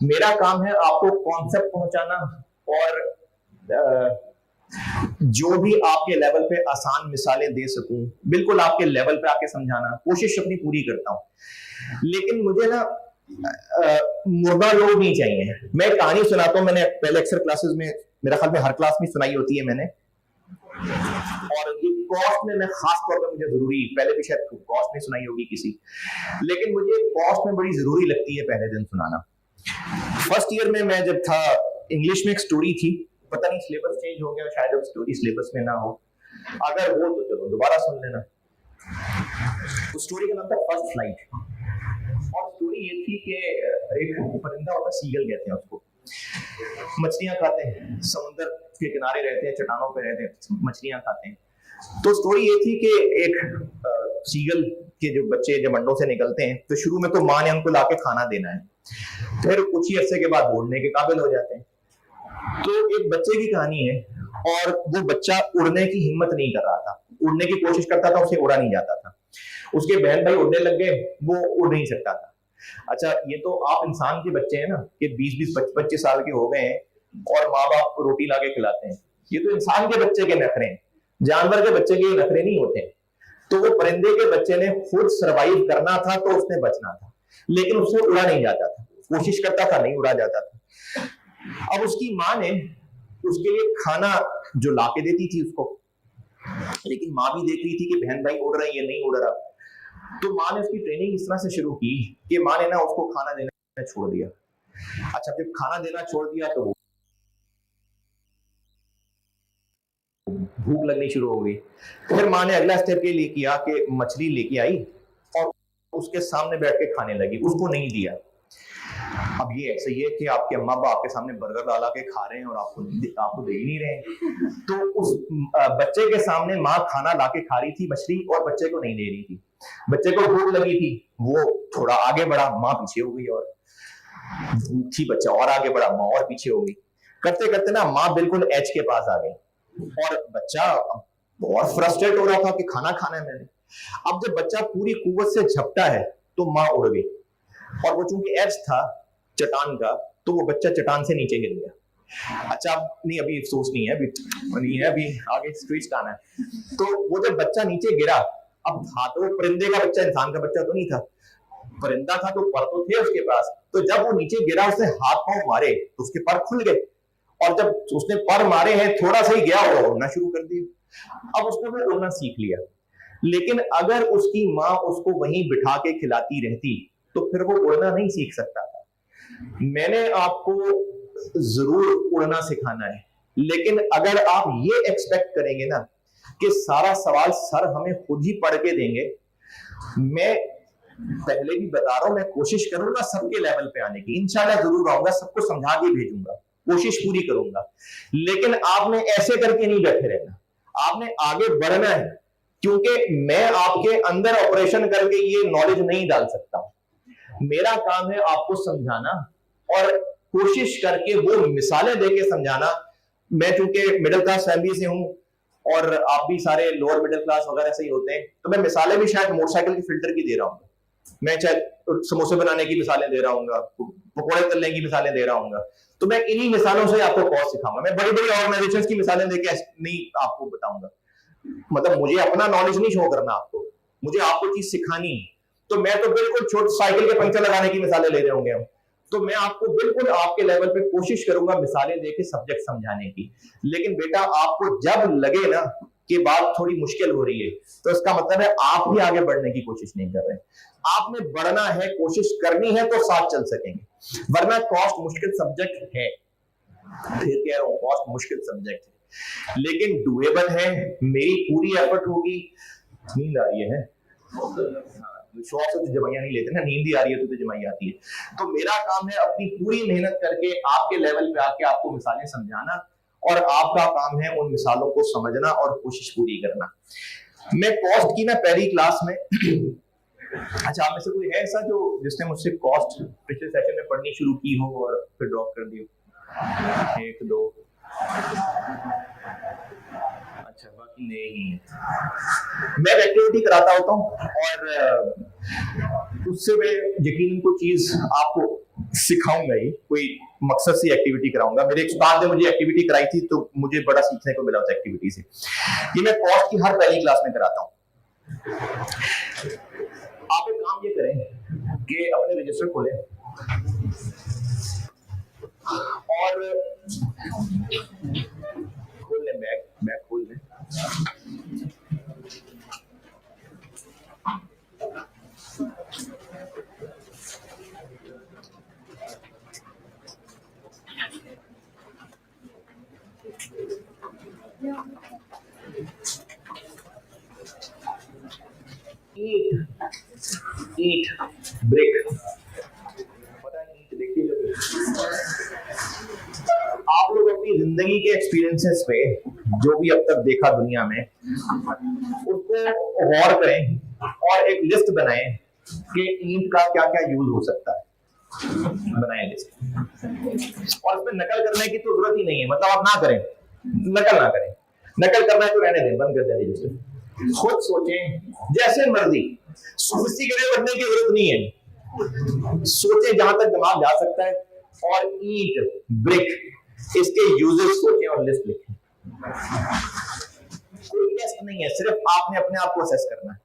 मेरा काम है आपको कॉन्सेप्ट पहुंचाना और जो भी आपके लेवल पे आसान मिसालें दे सकूं, बिल्कुल आपके लेवल पे आके समझाना, कोशिश अपनी पूरी करता हूं। लेकिन मुझे ना मुर्दा लोग नहीं चाहिए। मैं कहानी सुनाता हूं, मैंने पहले अक्सर क्लासेस में, मेरा ख्याल में हर क्लास में सुनाई होती है मैंने, और ये कॉस्ट में मैं खास तौर पे मुझे जरूरी, पहले भी शायद कॉस्ट में सुनाई होगी किसी, लेकिन मुझे कॉस्ट में बड़ी जरूरी लगती है पहले दिन सुनाना। फर्स्ट ईयर में मैं जब था, इंग्लिश में एक स्टोरी थी, पता नहीं सिलेबस चेंज हो गया शायद, अब स्टोरी सिलेबस में ना हो, अगर हो तो चलो दोबारा सुन लेना। उस स्टोरी का नाम था फर्स्ट फ्लाइट, और स्टोरी ये थी कि एक परिंदा होता, सीगल कहते हैं उसको, मछलियां खाते हैं, समुद्र के किनारे रहते हैं, चट्टानों पे रहते हैं, मछलियां खाते हैं। तो स्टोरी ये थी कि एक सीगल के जो बच्चे जब अंडों से निकलते हैं तो शुरू में तो माँ ने उनको लाके खाना देना है, फिर कुछ ही अरसे के बाद उड़ने के काबिल हो जाते हैं। तो एक बच्चे की कहानी है, और वो बच्चा उड़ने की हिम्मत नहीं कर रहा था, उड़ने की कोशिश करता था, उसे उड़ा नहीं जाता था। उसके बहन भाई उड़ने लग गए, वो उड़ नहीं सकता था। अच्छा, ये तो आप इंसान के बच्चे हैं ना, कि 20-20 25 साल के हो गए हैं और माँ बाप रोटी ला के खिलाते हैं, ये तो इंसान के बच्चे के नखरे हैं, जानवर के बच्चे के नखरे नहीं होते। तो वो परिंदे के बच्चे ने खुद सरवाइव करना था, तो उसने बचना था, लेकिन उससे उड़ा नहीं जाता था, कोशिश करता था, नहीं उड़ा जाता था। अब उसकी माँ ने उसके लिए खाना जो लाके देती थी उसको, लेकिन माँ भी देख रही थी कि बहन भाई उड़ रही है, नहीं उड़ रहा। तो माँ ने उसकी ट्रेनिंग इस तरह से शुरू की कि माँ ने ना उसको खाना देना छोड़ दिया। अच्छा, जब खाना देना छोड़ दिया तो भूख लगनी शुरू हो गई। फिर माँ ने अगला स्टेप ये किया कि मछली लेके आई और उसके सामने बैठ के खाने लगी, उसको नहीं दिया। अब ये ऐसे ही है कि आपके अम्मा बाप आपके सामने बर्गर ला के खा रहे हैं और आपको दे ही नहीं रहे। तो उस बच्चे के सामने माँ खाना लाके खा रही थी मछली, और बच्चे को नहीं दे रही थी। बच्चे को भूख लगी थी, वो थोड़ा आगे बढ़ा, माँ पीछे हो गई, और थी बच्चा और आगे बढ़ा, माँ और पीछे हो गई। करते करते ना माँ बिल्कुल एज के पास आ गई, और बच्चा बहुत फ्रस्ट्रेट हो रहा था कि खाना खाना है मैंने। अब जब बच्चा पूरी कुव्वत से झपटा है तो माँ उड़ गई, और वो चूंकि एज था चट्टान का, तो वो बच्चा चट्टान से नीचे गिर गया। अच्छा, नहीं अभी अफसोस नहीं है, अभी नहीं है, अभी आगे ट्विस्ट आना है। तो वो जब बच्चा नीचे गिरा, अब था तो परिंदे का बच्चा, इंसान का बच्चा तो नहीं था, परिंदा था तो पर तो थे उसके पास। तो जब वो नीचे गिरा, उसने हाथ पांव मारे तो उसके पर खुल गए, और जब उसने पर मारे हैं, थोड़ा सा ही गया होगा, उड़ना शुरू कर दिया। अब उसने वो उड़ना सीख लिया। लेकिन अगर उसकी माँ उसको वहीं बिठा के खिलाती रहती तो फिर वो उड़ना नहीं सीख सकता था। मैंने आपको जरूर उड़ना सिखाना है, लेकिन अगर आप ये एक्सपेक्ट करेंगे ना कि सारा सवाल सर हमें खुद ही पढ़ के देंगे, मैं पहले भी बता रहा हूं, मैं कोशिश करूंगा सबके लेवल पे आने की, इंशाल्लाह जरूर आऊंगा, सबको समझा के भेजूंगा, कोशिश पूरी करूंगा। लेकिन आपने ऐसे करके नहीं बैठे रहना, आपने आगे बढ़ना है, क्योंकि मैं आपके अंदर ऑपरेशन करके ये नॉलेज नहीं डाल सकता। मेरा काम है आपको समझाना, और कोशिश करके वो मिसालें देके समझाना। मैं चूंकि मिडिल क्लास फैमिली से हूं, और आप भी सारे लोअर मिडिल क्लास वगैरह से ही होते हैं, तो मैं मिसालें भी शायद मोटरसाइकिल के फिल्टर की दे रहा हूँ, मैं चाहे समोसे बनाने की मिसालें दे रहा हूँ, पकौड़े तलने की मिसालें दे रहा हूँ, तो मैं इन्हीं मिसालों से आपको कॉस्ट सिखाऊंगा। मैं बड़ी बड़ी ऑर्गेनाइजेशंस की मिसालें देके नहीं आपको बताऊंगा, मतलब मुझे अपना नॉलेज नहीं शो करना आपको, मुझे आपको चीज सिखानी है। तो मैं तो बिल्कुल छोटे साइकिल के पंक्चर लगाने की मिसालें ले रहे होंगे हम, तो मैं आपको बिल्कुल आपके लेवल पे कोशिश करूंगा मिसालें देके सब्जेक्ट समझाने की। लेकिन बेटा, आपको जब लगे ना कि बात थोड़ी मुश्किल हो रही है, तो इसका मतलब है आप भी आगे बढ़ने की कोशिश नहीं कर रहे। आपने बढ़ना है, कोशिश करनी है, तो साथ चल सकेंगे, वरना कॉस्ट मुश्किल सब्जेक्ट है, फिर कह रहा हूं कॉस्ट मुश्किल सब्जेक्ट है, लेकिन डुएबल है। मेरी पूरी एफर्ट होगी। नींद आ रही है, शौक से तो जमाइयां नहीं लेते ना, नींद ही आ रही है तो जमाई आती है। तो मेरा काम है अपनी पूरी मेहनत करके आपके लेवल पे आके आपको मिसालें समझाना, और आपका काम है उन मिसालों को समझना और कोशिश पूरी करना। मैं कॉस्ट की ना पहली क्लास में अच्छा, आप में से कोई है ऐसा जो जिसने मुझसे कॉस्ट पिछले सेशन में पढ़नी शुरू की हो और फिर ड्रॉप कर दी हो? एक दो, अच्छा, बाकी नहीं है। मैं एक्टिविटी कराता होता हूँ, और उससे मैं यकीनन कोई चीज आपको सिखाऊंगा ही, कोई मकसद से एक्टिविटी कराऊंगा। मेरे एक उस्ताद ने मुझे एक्टिविटी कराई थी, तो मुझे बड़ा सीखने को मिला उस एक्टिविटी से। ये मैं कॉस्ट की हर पहली क्लास में कराता हूँ। आप एक काम ये करें कि अपने रजिस्टर खोलें और खोल लें, बैग खोल लें। ईट ब्रेक, पता है ईट देखिए कभी? आप लोग अपनी जिंदगी के एक्सपीरियंसेस पे जो भी अब तक देखा दुनिया में उसको गौर करें और एक लिस्ट बनाएं कि ईंट का क्या क्या यूज हो सकता है, बनाएं लिस्ट। और इसमें नकल करने की तो जरूरत ही नहीं है, मतलब आप ना करें, नकल ना करें। नकल करना है तो रहने दें, बंद कर दें रजिस्टर। खुद सोचें जैसे मर्जी, सोफिस्टिकेटेड बनने की जरूरत नहीं है, सोचें जहां तक दिमाग जा सकता है, और ईट ब्रिक इसके यूजेस सोचें और लिस्ट लिखें। कोई टेस्ट नहीं है, सिर्फ आपने अपने आप को असेस करना है।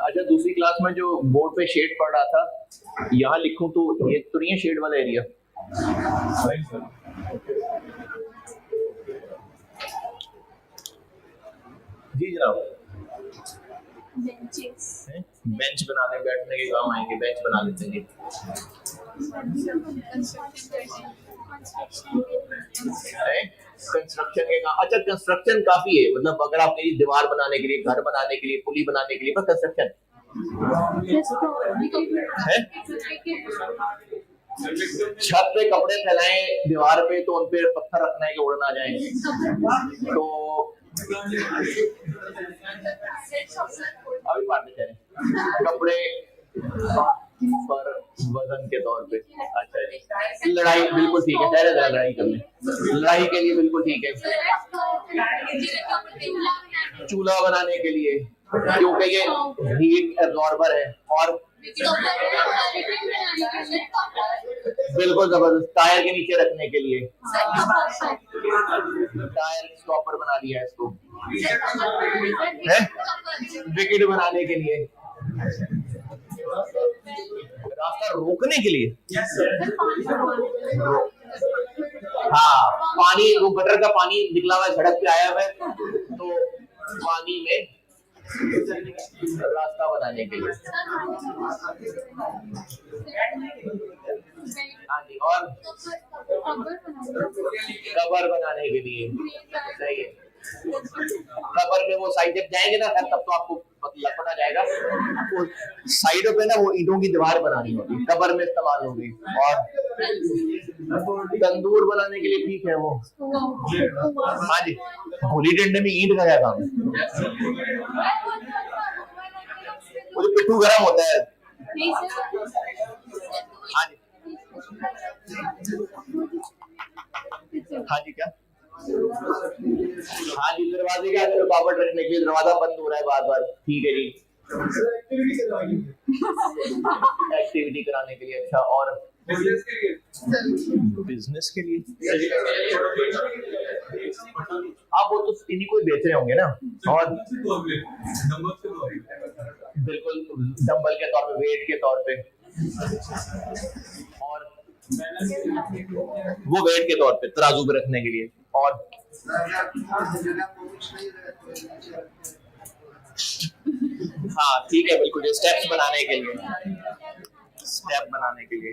अच्छा, दूसरी क्लास में जो बोर्ड पे शेड पढ़ रहा था, यहाँ लिखूं तो ये तो नहीं है शेड वाला एरिया? जी जनाब, बेंच बनाने बैठने के काम आएंगे, बेंच बना लेते हैं। कंस्ट्रक्शन के काम, अच्छा कंस्ट्रक्शन काफी है, मतलब अगर आप मेरी दीवार बनाने के लिए, घर बनाने के लिए, पुली बनाने के लिए, बस कंस्ट्रक्शन है। छत पे कपड़े फैलाएं दीवार पे तो उन पे पत्थर रखना है कि उड़ ना जाए, तो अभी बात चले कपड़े पर वजन के तौर पे। अच्छा जी, लड़ाई बिल्कुल ठीक है, ठहरे जरा, लड़ाई कर लें, लड़ाई के लिए बिल्कुल ठीक है। चूल्हा बनाने के लिए, क्योंकि ये हीट एब्जॉर्बर है, और बिल्कुल जबरदस्त, टायर के नीचे रखने के लिए, टायर स्टॉपर बना दिया है इसको, है विकेट बनाने के लिए, रास्ता रोकने के लिए, हाँ पानी, वो गटर का पानी निकला हुआ है, सड़क पे आया हुआ है, तो पानी में रास्ता बनाने के लिए। हाँ जी, और कवर बनाने के लिए, सही है। कवर में वो साइड जब जाएंगे ना तब तो आपको पता जाएगा, साइडों पे ना वो ईंटों की दीवार बनानी होगी, कवर में इस्तेमाल होगी। और तंदूर बनाने के लिए ठीक है वो, हाँ जी, होली डंडे में ईंट का क्या काम है, वो पिट्ठू गर्म होता है। हाँ जी, हाँ जी, क्या, हाँ जी, दरवाजे के आगे रुकावट रखने के लिए, दरवाजा बंद हो रहा है बार बार, ठीक है जी, एक्टिविटी कराने के लिए। अच्छा, और बिजनेस के लिए, आप वो तो इन्हीं को बेच रहे होंगे ना, और बिल्कुल डंबल के तौर पे, वेट के तौर पे, और वो वेट के तौर पे तराजू पे रखने के लिए, और हाँ ठीक है, बिल्कुल स्टेप्स बनाने के लिए, स्टेप बनाने के लिए,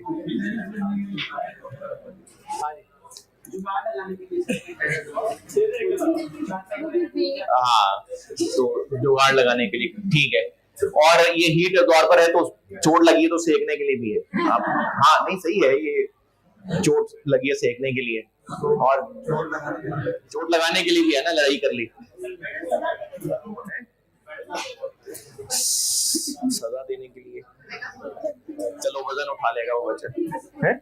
हाँ तो जुगाड़ लगाने के लिए, ठीक है। और ये हीट दौर पर है तो चोट लगी है तो सेकने के लिए भी है, आप, हाँ नहीं सही है, ये चोट लगी है सेकने के लिए, और चोट लगाने के लिए भी है ना, लड़ाई कर ली, सजा देने के लिए, चलो वजन उठा लेगा वो बच्चा, है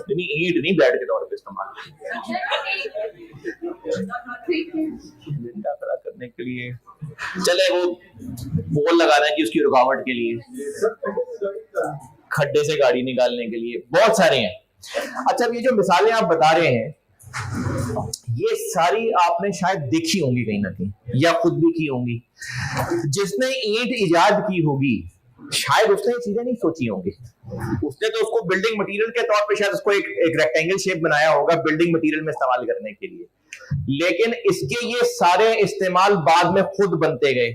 नहीं, ईंट नहीं, ब्लेड के तौर पे इस्तेमाल, डंडा खड़ा करने के लिए, चले वो पोल लगाना है कि उसकी रुकावट के लिए, खड्डे से गाड़ी निकालने के लिए, बहुत सारे हैं। अच्छा, ये जो मिसालें आप बता रहे हैं, ये सारी आपने शायद देखी होंगी कहीं ना कहीं, या खुद भी की होंगी। जिसने ईंट इजाद की होगी शायद उसने ये चीजें नहीं सोची होंगी, उसने तो उसको बिल्डिंग मटेरियल के तौर पे शायद उसको एक रेक्टेंगल शेप बनाया होगा बिल्डिंग मटेरियल में इस्तेमाल करने के लिए, लेकिन इसके ये सारे इस्तेमाल बाद में खुद बनते गए।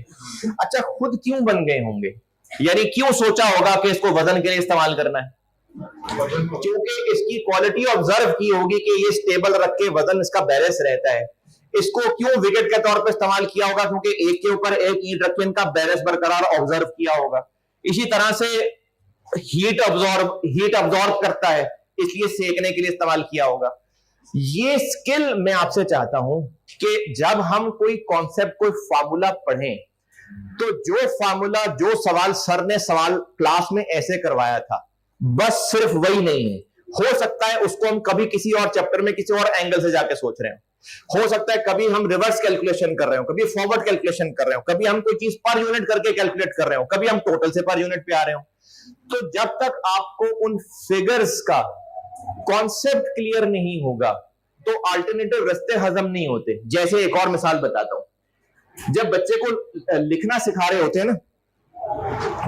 अच्छा, खुद क्यों बन गए होंगे, यानी क्यों सोचा होगा कि इसको वजन के लिए इस्तेमाल करना है? क्योंकि इसकी क्वालिटी ऑब्जर्व की होगी कि ये स्टेबल रख के वजन इसका बैलेंस रहता है। इसको क्यों विकेट के तौर पे इस्तेमाल किया होगा? क्योंकि एक के ऊपर एक ईंट रख के इनका बैलेंस बरकरार ऑब्जर्व किया होगा। इसी तरह से हीट अब्जॉर्ब करता है, इसलिए सेकने के लिए इस्तेमाल किया होगा। ये स्किल मैं आपसे चाहता हूं कि जब हम कोई कॉन्सेप्ट, कोई फार्मूला पढ़ें, तो जो फार्मूला, जो सवाल सर ने सवाल क्लास में ऐसे करवाया था, बस सिर्फ वही नहीं है। हो सकता है उसको हम कभी किसी और चैप्टर में किसी और एंगल से जाके सोच रहे हो सकता है कभी हम रिवर्स कैलकुलेशन कर रहे हो, कभी फॉरवर्ड कैलकुलेशन कर रहे हो, कभी हम कोई चीज पर यूनिट करके कैलकुलेट कर रहे हो, कभी हम टोटल से पर यूनिट पे आ रहे हो। तो जब तक आपको उन फिगर्स का कॉन्सेप्ट क्लियर नहीं होगा तो अल्टरनेटिव रास्ते हजम नहीं होते। जैसे एक और मिसाल बताता हूं, जब बच्चे को लिखना सिखा रहे होते हैं ना,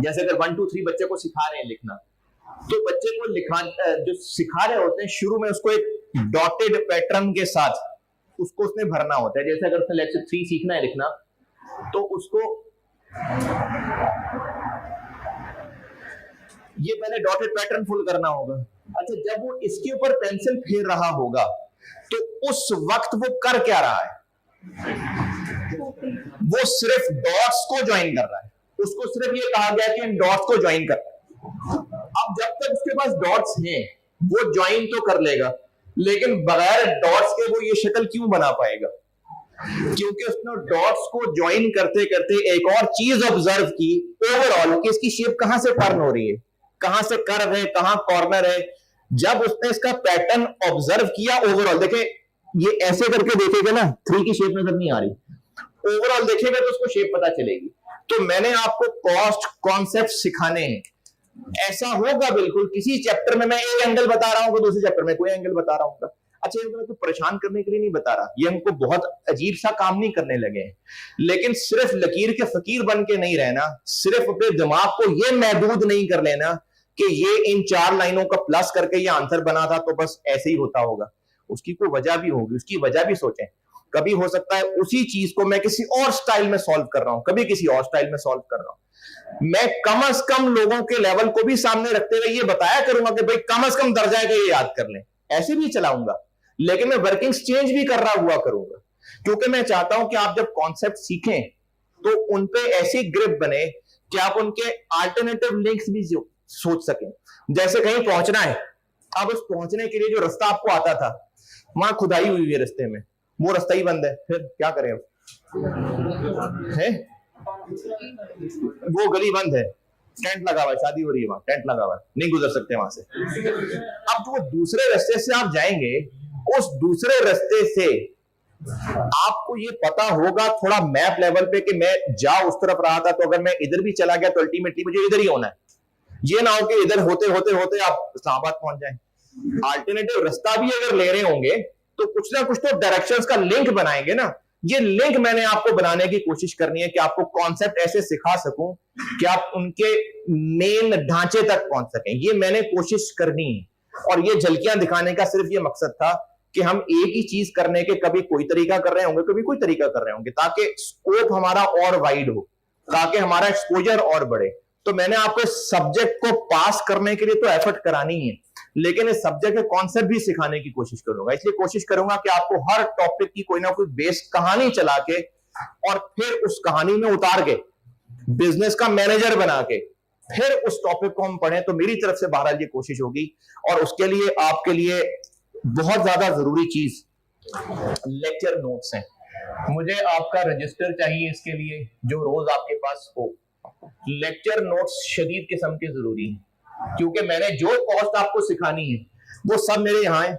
जैसे अगर 1 2 3 बच्चे को सिखा रहे हैं लिखना, तो बच्चे को लिखा जो सिखा रहे होते हैं, शुरू में उसको एक डॉटेड पैटर्न के साथ उसको उसने भरना होता है। जैसे अगर उसने लेक्चर 3 सीखना है लिखना, तो उसको ये पहले डॉटेड पैटर्न फुल करना होगा। अच्छा, जब वो इसके ऊपर पेंसिल फेर रहा होगा तो उस वक्त वो कर क्या रहा है? वो सिर्फ डॉट्स को ज्वाइन कर रहा है। उसको सिर्फ ये कहा गया कि इन डॉट्स को ज्वाइन कर। अब जब तक उसके पास डॉट्स हैं वो ज्वाइन तो कर लेगा, लेकिन बगैर डॉट्स के वो ये शक्ल क्यों बना पाएगा? क्योंकि उसने डॉट्स को ज्वाइन करते करते एक और चीज ऑब्जर्व की ओवरऑल कि इसकी शेप कहां से टर्न हो रही है, कहां से कर्व है, कहां कॉर्नर है। जब उसने इसका पैटर्न ऑब्जर्व किया ओवरऑल, देखे ये ऐसे करके देखेगा ना, 3 की शेप नजर नहीं आ रही, ओवरऑल देखेगा तो उसको शेप पता चलेगी। तो मैंने आपको कॉस्ट कॉन्सेप्ट सिखाने हैं। ऐसा होगा बिल्कुल, किसी चैप्टर में मैं एक एंगल बता रहा हूं तो दूसरे चैप्टर में कोई एंगल बता रहा हूं। अच्छा, ये मैं तो परेशान करने के लिए नहीं बता रहा, ये हमको बहुत अजीब सा काम नहीं करने लगे हैं, लेकिन सिर्फ लकीर के फकीर बन के नहीं रहना, सिर्फ अपने दिमाग को ये महदूद नहीं कर लेना कि ये इन 4 लाइनों का प्लस करके ये आंसर बना था तो बस ऐसे ही होता होगा। उसकी कोई वजह भी होगी, उसकी वजह भी सोचें। कभी हो सकता है उसी चीज को मैं किसी और स्टाइल में सॉल्व कर रहा हूं, कभी किसी और स्टाइल में सॉल्व कर रहा हूं। मैं कम से कम लोगों के लेवल को भी सामने रखते हुए ये बताया करूंगा कि भाई कम से कम दर्जा का ये याद कर लें, ऐसे भी चलाऊंगा, लेकिन मैं वर्किंग चेंज भी कर रहा हुआ करूंगा, क्योंकि मैं चाहता हूं कि आप जब कॉन्सेप्ट सीखें तो उन पे ऐसी ग्रिप बने कि आप उनके अल्टरनेटिव लिंक्स भी सोच सकें। जैसे कहीं पहुंचना है, अब उस पहुंचने के लिए जो रास्ता आपको आता था, वहां खुदाई हुई है रास्ते में, वो रास्ता ही बंद है, फिर क्या करें है? वो गली बंद है, टेंट लगा हुआ है, शादी हो रही है वहां, टेंट लगा हुआ है, नहीं गुजर सकते वहां से। अब वो दूसरे रास्ते से आप जाएंगे, उस दूसरे रास्ते से आपको ये पता होगा थोड़ा मैप लेवल पे कि मैं जा उस तरफ रहा था, तो अगर मैं इधर भी चला गया तो अल्टीमेटली मुझे इधर ही होना है। ये ना हो कि इधर होते होते होते आप इस्लामाबाद पहुंच जाएं। अल्टरनेटिव रास्ता भी अगर ले रहे होंगे तो कुछ ना कुछ तो डायरेक्शंस का लिंक बनाएंगे ना। ये लिंक मैंने आपको बनाने की कोशिश करनी है कि आपको कॉन्सेप्ट ऐसे सिखा सकूं कि आप उनके मेन ढांचे तक पहुंच सकें। ये मैंने कोशिश करनी है, और ये झलकियां दिखाने का सिर्फ ये मकसद था कि हम एक ही चीज करने के कभी कोई तरीका कर रहे होंगे, कभी कोई तरीका कर रहे होंगे, ताकि स्कोप हमारा और वाइड हो, ताकि हमारा एक्सपोजर और बढ़े। तो मैंने आपको सब्जेक्ट को पास करने के लिए तो एफर्ट करानी है, लेकिन इस सब्जेक्ट के कॉन्सेप्ट भी सिखाने की कोशिश करूंगा। इसलिए कोशिश करूंगा कि आपको हर टॉपिक की कोई ना कोई बेस कहानी चला के और फिर उस कहानी में उतार के बिजनेस का मैनेजर बना के फिर उस टॉपिक को हम पढ़ें। तो मेरी तरफ से बहरहाल ये कोशिश होगी, और उसके लिए आपके लिए बहुत ज्यादा जरूरी चीज लेक्चर नोट्स हैं। मुझे आपका रजिस्टर चाहिए इसके लिए, जो रोज आपके पास हो। लेक्चर नोट्स शदीद किस्म के जरूरी हैं, क्योंकि मैंने जो कॉस्ट आपको सिखानी है वो सब मेरे यहाँ है,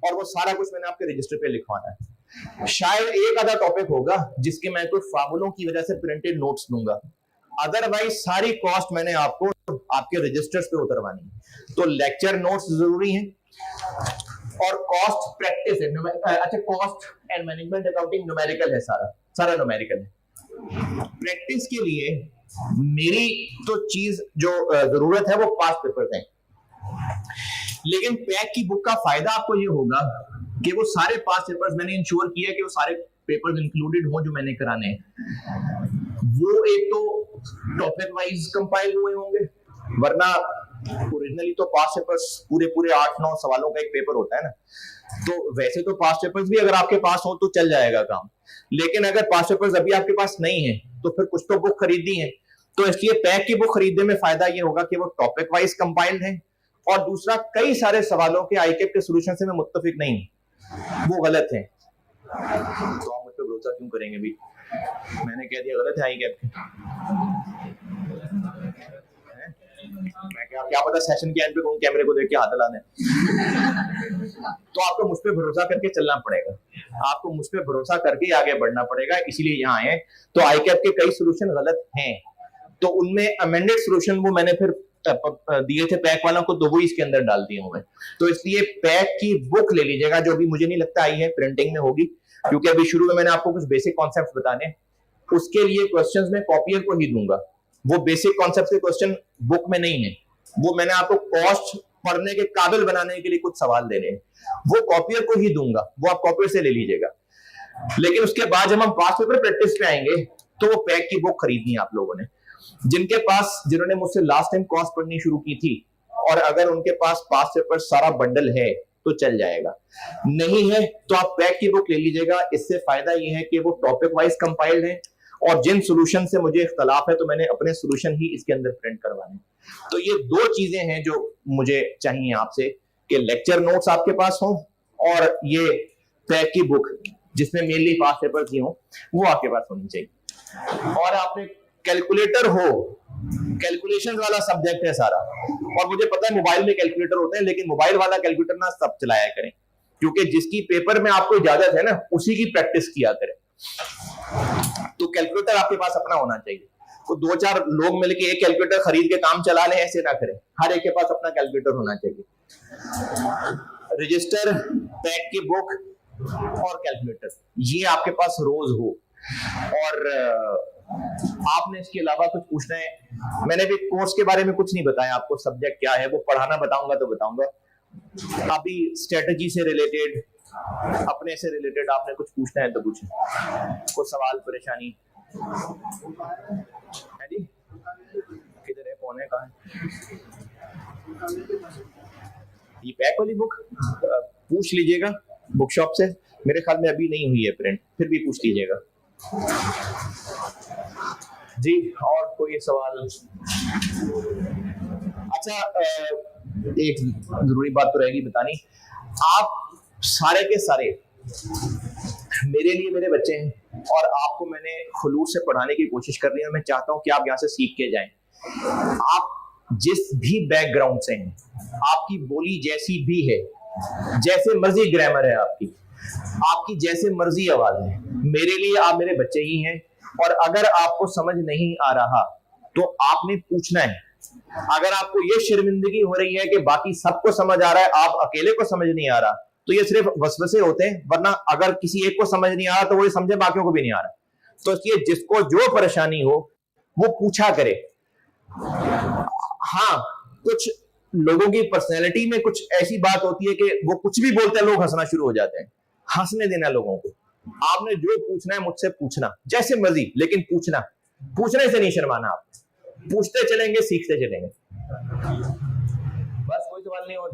और वो सारा कुछ मैंने आपके रजिस्टर पे लिखवाना है। शायद एक आधा टॉपिक होगा जिसके मैं कुछ फार्मूलों की वजह से प्रिंटेड नोट्स दूंगा, अदरवाइज सारी कॉस्ट मैंने आपको आपके रजिस्टर्स पे उतरवानी है। तो लेक्चर नोट्स जरूरी हैं, और कॉस्ट प्रैक्टिस है। अच्छा, cost and management accounting numerical है, सारा न्यूमेरिकल है। प्रैक्टिस के लिए मेरी तो चीज जो जरूरत है वो पास पेपर्स हैं, लेकिन पैक की बुक का फायदा आपको ये होगा कि वो सारे पास पेपर्स मैंने इंश्योर किया कि वो सारे पेपर्स इंक्लूडेड हों जो मैंने कराने हैं। वो एक तो टॉपिक वाइज कंपाइल हुए होंगे, वरना ओरिजिनली तो पास पेपर्स पूरे 8-9 सवालों का एक पेपर होता है ना। तो वैसे तो पास पेपर्स भी अगर आपके पास हो तो चल जाएगा काम, लेकिन अगर पास पेपर्स अभी आपके पास नहीं है तो फिर कुछ तो बुक खरीदनी है। तो इसलिए पैक की बुक खरीदने में फायदा ये होगा कि वो टॉपिक वाइज कंपाइल्ड है, और दूसरा कई सारे सवालों के आईकेप के सॉल्यूशन से मैं मुत्तफिक नहीं, वो गलत है। तो आप मुझ पर भरोसा क्यों करेंगे भाई? मैंने कह दिया गलत है आईकेप के, मैं क्या पता सेशन के एंड पे कैमरे को देख के हाथ हिलाने। तो आपको मुझ पे भरोसा करके चलना पड़ेगा, आपको मुझ पे भरोसा करके आगे बढ़ना पड़ेगा, इसीलिए यहाँ आए। तो आईकेप के कई सॉल्यूशन गलत हैं, तो उनमें अमेंडेड सॉल्यूशन वो मैंने फिर दिए थे पैक वालों को, तो वो इसके अंदर डाल दिए हुए। तो इसलिए पैक की बुक ले लीजिएगा, जो भी मुझे नहीं लगता आई है, प्रिंटिंग में होगी, क्योंकि अभी शुरू में मैंने आपको कुछ बेसिक कॉन्सेप्ट बताने, उसके लिए क्वेश्चंस में कॉपियर को ही दूंगा। वो बेसिक कॉन्सेप्ट के क्वेश्चन बुक में नहीं है, वो मैंने आपको कॉस्ट पढ़ने के काबिल बनाने के लिए कुछ सवाल देने हैं, वो कॉपियर को ही दूंगा, वो आप कॉपियर से ले लीजिएगा। लेकिन उसके बाद जब हम पास पेपर प्रैक्टिस पे आएंगे तो वो पैक की बुक खरीदनी है आप लोगों ने, जिन्होंने मुझसे लास्ट टाइम कॉस्ट पढ़नी शुरू की थी, और अगर उनके पास पास पेपर सारा बंडल है तो चल जाएगा, नहीं है तो आप पैक की बुक ले लीजिएगा। इससे फायदा ये है कि वो टॉपिक वाइज कंपाइल्ड है, और जिन सॉल्यूशन से मुझे इख्तलाफ है तो मैंने अपने सॉल्यूशन ही इसके अंदर प्रिंट करवाने। तो ये 2 चीजें हैं जो मुझे चाहिए आपसे, कि लेक्चर नोट्स आपके पास हो और ये पैक की बुक जिसमें मेनली पास्ट पेपर्स ही हो, वो आपके पास होनी चाहिए। और आपने कैलकुलेटर हो, कैलकुलेशन वाला सब्जेक्ट है सारा, और मुझे पता है मोबाइल में कैलकुलेटर होते हैं, लेकिन मोबाइल वाला कैलकुलेटर ना सब चलाया करें, क्योंकि जिसकी पेपर में आपको इजाजत है ना उसी की प्रैक्टिस किया करें। तो कैलकुलेटर आपके पास अपना होना चाहिए। तो 2-4 लोग मिलके एक कैलकुलेटर खरीद के काम चला लें, ऐसे ना करें, हर एक के पास अपना कैलकुलेटर होना चाहिए। रजिस्टर, पैक की बुक और कैलकुलेटर, ये आपके पास रोज हो। और आपने इसके अलावा कुछ पूछना है? मैंने भी कोर्स के बारे में कुछ नहीं बताया आपको, सब्जेक्ट क्या है वो पढ़ाना बताऊंगा तो बताऊंगा। अभी स्ट्रेटजी से रिलेटेड, अपने से रिलेटेड आपने कुछ पूछना है तो पूछें, कोई सवाल परेशानी है जी? किधर है, कौन है, कहाँ है? ये पैक वाली बुक पूछ लीजिएगा बुक शॉप से, मेरे ख्याल में अभी नहीं हुई है प्रिंट, फिर भी पूछ लीजिएगा जी। और कोई सवाल? अच्छा, एक जरूरी बात तो रहेगी बतानी, आप सारे के सारे मेरे लिए मेरे बच्चे हैं, और आपको मैंने खुलूस से पढ़ाने की कोशिश कर रही हूँ। मैं चाहता हूँ कि आप यहाँ से सीख के जाएं। आप जिस भी बैकग्राउंड से हैं, आपकी बोली जैसी भी है, जैसे मर्जी ग्रामर है आपकी जैसे मर्जी आवाज है, मेरे लिए आप मेरे बच्चे ही हैं। और अगर आपको समझ नहीं आ रहा तो आपने पूछना है। अगर आपको ये शर्मिंदगी हो रही है कि बाकी सबको समझ आ रहा है, आप अकेले को समझ नहीं आ रहा, तो ये सिर्फ वसवसे होते हैं, वरना अगर किसी एक को समझ नहीं आ रहा तो वो समझे बाकियों को भी नहीं आ रहा। तो इसलिए जिसको जो परेशानी हो वो पूछा करे। हाँ, कुछ लोगों की पर्सनैलिटी में कुछ ऐसी बात होती है कि वो कुछ भी बोलते हैं, लोग हंसना शुरू हो जाते हैं। हंसने देना लोगों को। आपने जो पूछना है मुझसे पूछना, जैसे मर्जी, लेकिन पूछना, पूछने से नहीं शर्माना। आप पूछते चलेंगे, सीखते चलेंगे। बस, कोई सवाल नहीं और?